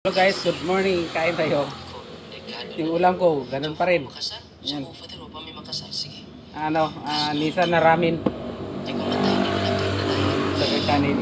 Hello guys, good morning. Kain tayo. Yung ulam ko, ganun pa rin. Yan. Nisan na ramen. Sa kanin.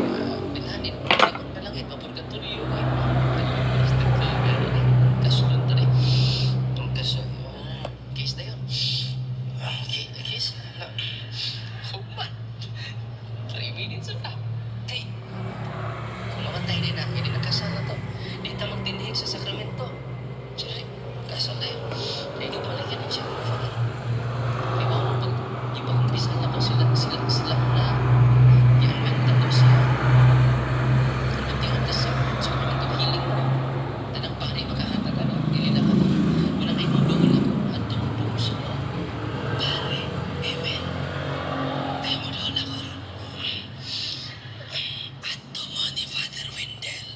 Sa Sacramento. Sorry, kasal tayo. Kaya ito pala yan siya. Di ba ako pag ipag-umpisa na ko sila na i-inventa ko siya. Ang tingin ka sa Sacramento healing mo. Tanang pari makahatag ka na. Dili na ka na. Muna kayo mudol ako. At tumudol siya. Pare, amen. Kaya mudol ako. Ato mo ni Father Wendell.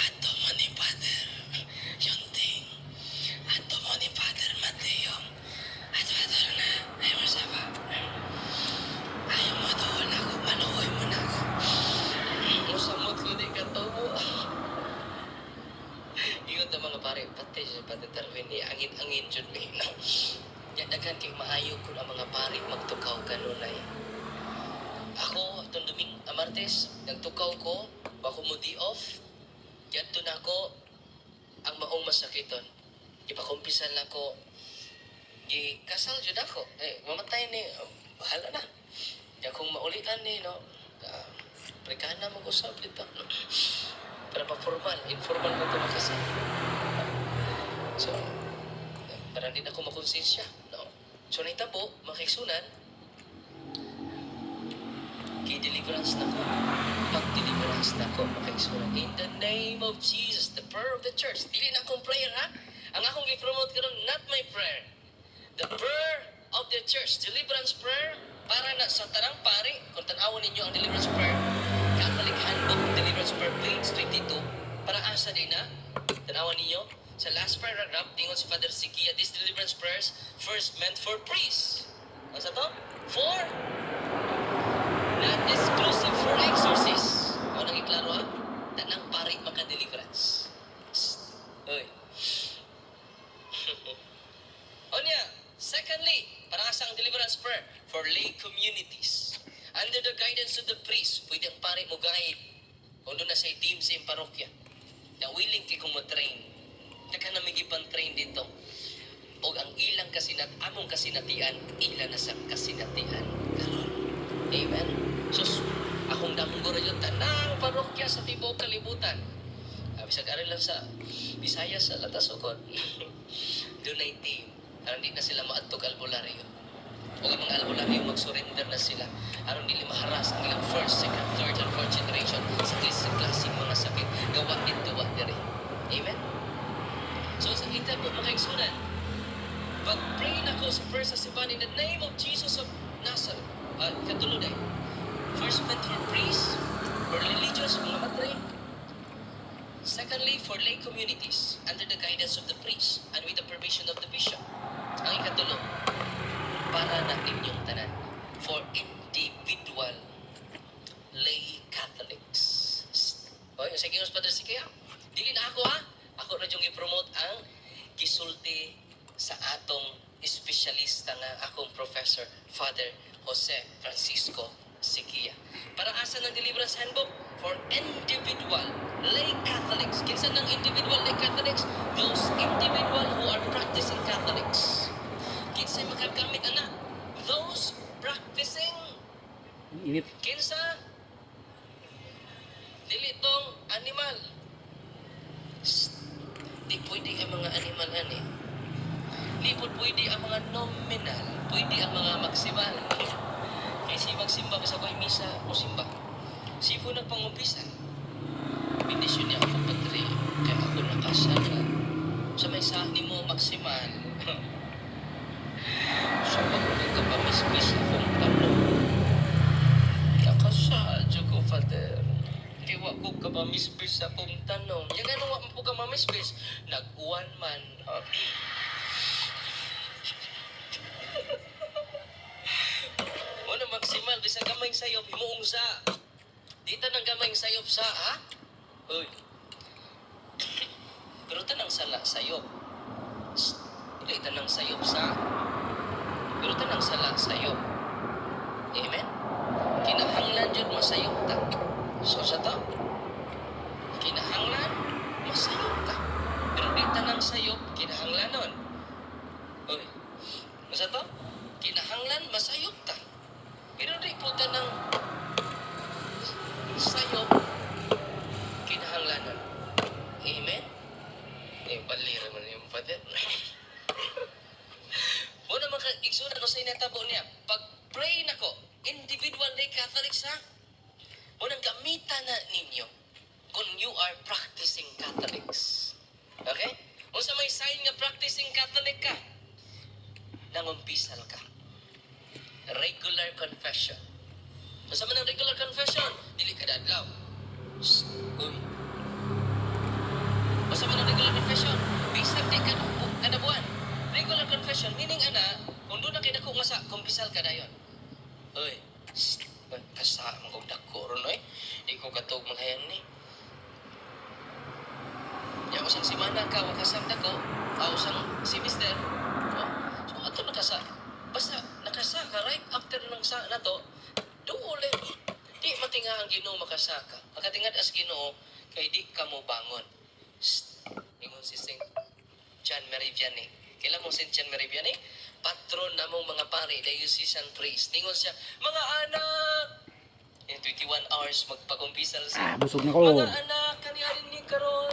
Ato mo ni Father Yonting. Ato mo ni Father Mateo. Ato na. Ayaw mo saba. Ayaw mo doon ako. Manuhoy mo na ako. Musamot ko di ka to mo. Ingat na mga pare. Patay siya Father Darwin ni angin-angin dyan may no. Yan agad kay maayo ko ang mga pare magtukaw kanunay. Ako, itong Martes, nagtukaw ko. Bako mo di off. Yadto na ko ang maong masakiton. Ipakumpisan lang ko. Kasal jud ako. Mamatay ni bahala na. Ya kung maulitan ni no. Prekahan na mag-usap dito. No? Para pa-formal, informal mo ito makasal. So, para din ako makonsensya. No? So, naitabo, makiksunan, deliverance na ko. Mag-deliverance na ko. Makaisunan. In the name of Jesus, the prayer of the church. Dili na akong prayer, ha? Ang akong i-promote karon, not my prayer. The prayer of the church. Deliverance prayer. Para na sa tarang pari, kung tanawan ninyo ang deliverance prayer, Catholic Handbook Deliverance Prayer, page 22, para asa din na, tanawan ninyo, sa last paragraph, tingon si Father Sikia, these deliverance prayers first meant for priests. Ano sa to? For not exclusive for exorcists. Ako nang iklaro ha? Tanang pari maka-deliverance. Uy. Onya, secondly, para sa ang deliverance prayer for lay communities. Under the guidance of the priest, pwede ang pari mo guide. Kung doon na sa team sa iyong parokya. Na willing kay kung matrain. Naka na may train dito. O ang ilang among kasinatian, ilan na sa kasinatian. Karon. Amen. Sus, akong damong yun, tanang parokya sa tibok kalibutan. Bisag aral lang sa Visayas, sa Latasokon. Doon na yung team. Aron di na sila maadtog albularyo. O ang mga albularyo, mag-surrender na sila. Aron di maharas ang ilang first, second, third, and fourth generation sa klaseng mga sakit. Gawa dito, diri. Amen? So, sa kita po, makaigsunan. Pag-pray na ko sa first Asiban in the name of Jesus of Nazareth. Katulad ay. First meant for priests, for religious, mga matre. Secondly, for lay communities, under the guidance of the priest, and with the permission of the bishop. Ang ikatulo, para na inyong tanan, for individual lay Catholics. O, yung sige, Padre Sikia, dili na ako ha. Ako na yung i-promote ang gisulti sa atong espesyalista nga akong professor, Father Jose Francisco Sikia. Para asa ng Deliverance Handbook for individual lay Catholics. Kinsa ng individual lay Catholics? Those individual who are practicing Catholics. Kinsa makagamit ana? Those practicing Init. kinsa dilitong animal. Di pwede ang mga animal ani. Di pwede ang mga nominal. Pwede ang mga maksimal. Kasi magsimba sa ko'y misa o simba. Sipo nagpangumpisa. Bindisyon niya ako patri. Kaya ako nakasya na. Sa may sahni mo maksimal. Sa pagkulit ka pamismis akong tanong. Nakasadyo ko, Father. Kiwa ko ka pamismis akong tanong. Yung ano mo po ka mamismis? Nag-uwan man. Ano maksimal, bisang gamay sayop, himuong sa. Dito ng gamay sayop sa, ha? Uy. sala sayop. Dili tanang sayop sa pero tanang sala sayop. Amen. Kinahanglan jud masayop ta. So sa to, kinahanglan masayop ta. Pero di tanang sayop kinahanglanon. Oy. Sa to, kinahanglan masayop ta. Pero di po tanang sayop kinahanglanon. Amen. Yung palira man yung father. Muna maka-igsunan ko sa inatabo niya. Pag-pray na ko, individual day Catholics ha, munang gamitan na ninyo kung you are practicing Catholics. Okay? Kung sa may sign nga practicing Catholic ka, nangumpisal ka. Regular confession. Kung sa man ang regular confession, dili ka dadlaw. Uy. Kung sa man ang regular confession, bisag di kada buwan. Regular confession, meaning ana, kung doon na kinako nga sa kumpisal ka dayon. Uy, kasa ang kong dako ron, oy. Di ko katog manghayan ni. Ya, usang simana ka, wakasang dako, usang semester. Oh, so, ato nakasa. Basta, nakasa ka, right after ng sa na to, duole. Di matinga ang Ginoo makasa ka. Makatingad as Ginoo, kay di ka mo bangon. Ingon si Saint John Merivianney. Kailan mong Saint John Merivianney? Patron na mong mga pare, diocesan priest. Ningon siya, mga anak! In 21 hours, magpakumpisal siya. Busog na ko. Mga anak, kaniyarin ni karon.